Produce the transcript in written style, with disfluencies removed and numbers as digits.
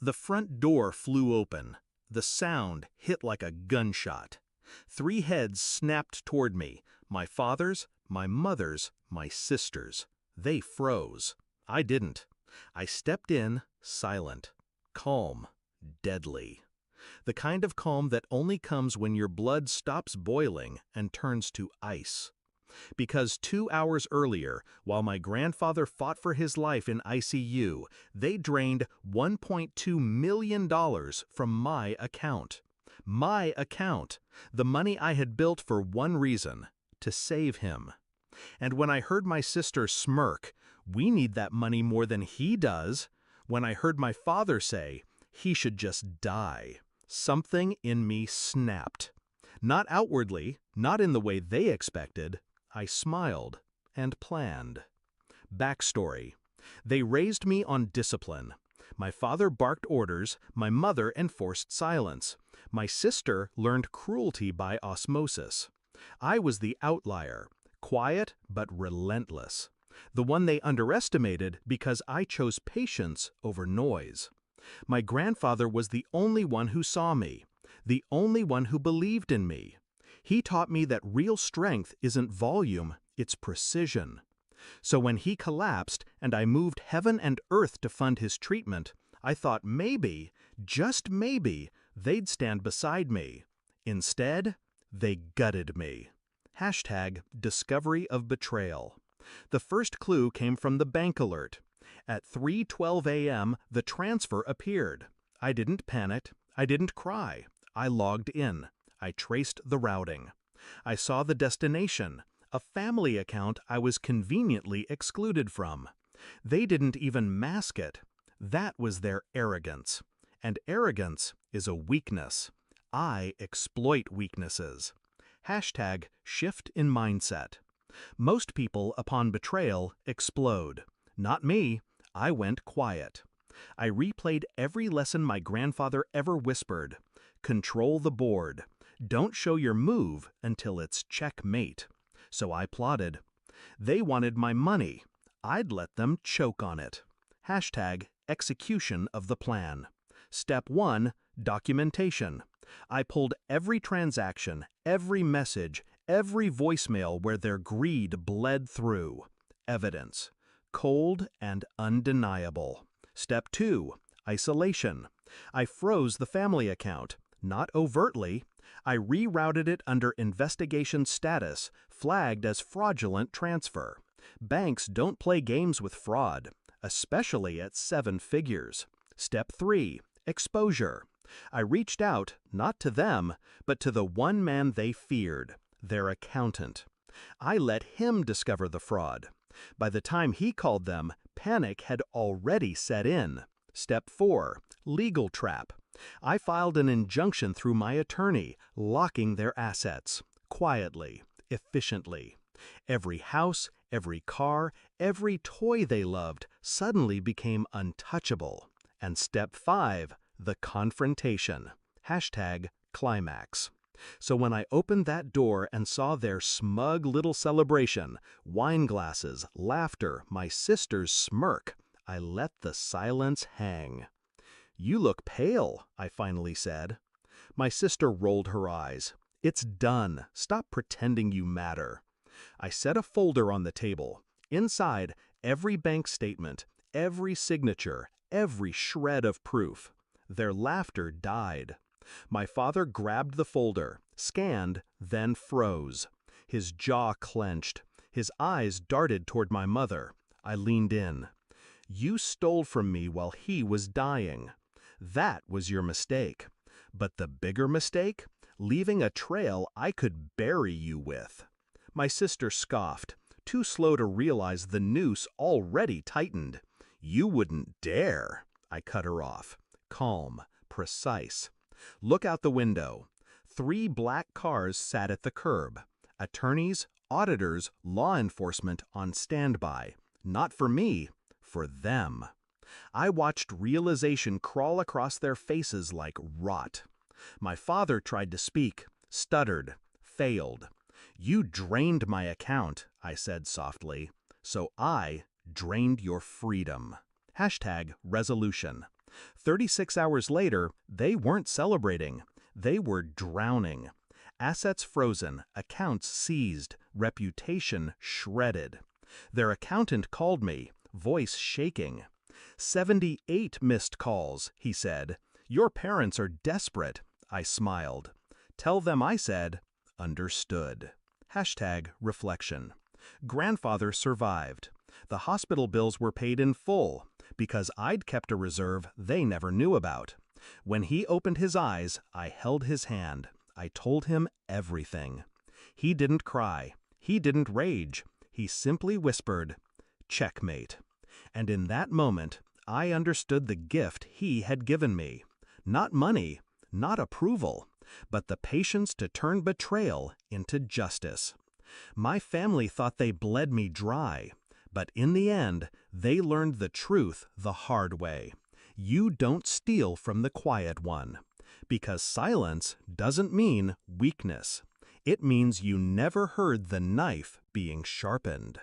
The front door flew open. The sound hit like a gunshot. 3 heads snapped toward me, my father's, my mother's, my sister's. They froze. I didn't. I stepped in, silent, calm, deadly. The kind of calm that only comes when your blood stops boiling and turns to ice. Because 2 hours earlier, while my grandfather fought for his life in ICU, they drained $1.2 million from my account. My account, the money I had built for one reason, to save him. And when I heard my sister smirk, "We need that money more than he does," when I heard my father say, "He should just die," something in me snapped. Not outwardly, not in the way they expected. I smiled and planned. Backstory. They raised me on discipline. My father barked orders, my mother enforced silence. My sister learned cruelty by osmosis. I was the outlier, quiet but relentless. The one they underestimated because I chose patience over noise. My grandfather was the only one who saw me, the only one who believed in me. He taught me that real strength isn't volume, it's precision. So when he collapsed and I moved heaven and earth to fund his treatment, I thought maybe, just maybe, they'd stand beside me. Instead, they gutted me. Hashtag discovery of betrayal. The first clue came from the bank alert. At 3:12 a.m., the transfer appeared. I didn't panic. I didn't cry. I logged in. I traced the routing. I saw the destination, a family account I was conveniently excluded from. They didn't even mask it. That was their arrogance. And arrogance is a weakness. I exploit weaknesses. Hashtag shift in mindset. Most people, upon betrayal, explode. Not me. I went quiet. I replayed every lesson my grandfather ever whispered. Control the board. Don't show your move until it's checkmate. So I plotted. They wanted my money. I'd let them choke on it. Hashtag execution of the plan. Step 1, documentation. I pulled every transaction, every message, every voicemail where their greed bled through. Evidence. Cold and undeniable. Step 2, isolation. I froze the family account. Not overtly. I rerouted it under investigation status, flagged as fraudulent transfer. Banks don't play games with fraud, especially at 7 figures. Step 3, exposure. I reached out, not to them, but to the one man they feared, their accountant. I let him discover the fraud. By the time he called them, panic had already set in. Step 4, legal trap. I filed an injunction through my attorney, locking their assets, quietly, efficiently. Every house, every car, every toy they loved suddenly became untouchable. And step 5, the confrontation. Hashtag climax. So when I opened that door and saw their smug little celebration, wine glasses, laughter, my sister's smirk, I let the silence hang. "You look pale," I finally said. My sister rolled her eyes. "It's done. Stop pretending you matter." I set a folder on the table. Inside, every bank statement, every signature, every shred of proof. Their laughter died. My father grabbed the folder, scanned, then froze. His jaw clenched. His eyes darted toward my mother. I leaned in. "You stole from me while he was dying. That was your mistake. But the bigger mistake? Leaving a trail I could bury you with." My sister scoffed, too slow to realize the noose already tightened. "You wouldn't dare." I cut her off. Calm, precise. Look out the window. 3 black cars sat at the curb. Attorneys, auditors, law enforcement on standby. Not for me, for them. I watched realization crawl across their faces like rot. My father tried to speak, stuttered, failed. "You drained my account," I said softly. "So I drained your freedom." Hashtag resolution. 36 hours later, they weren't celebrating. They were drowning. Assets frozen, accounts seized, reputation shredded. Their accountant called me, voice shaking. 78 missed calls, he said. Your parents are desperate. I smiled. Tell them I said, understood. #reflection. Grandfather survived. The hospital bills were paid in full because I'd kept a reserve they never knew about. When he opened his eyes, I held his hand. I told him everything. He didn't cry. He didn't rage. He simply whispered, checkmate. And in that moment, I understood the gift he had given me. Not money, not approval, but the patience to turn betrayal into justice. My family thought they bled me dry, but in the end, they learned the truth the hard way. You don't steal from the quiet one. Because silence doesn't mean weakness. It means you never heard the knife being sharpened.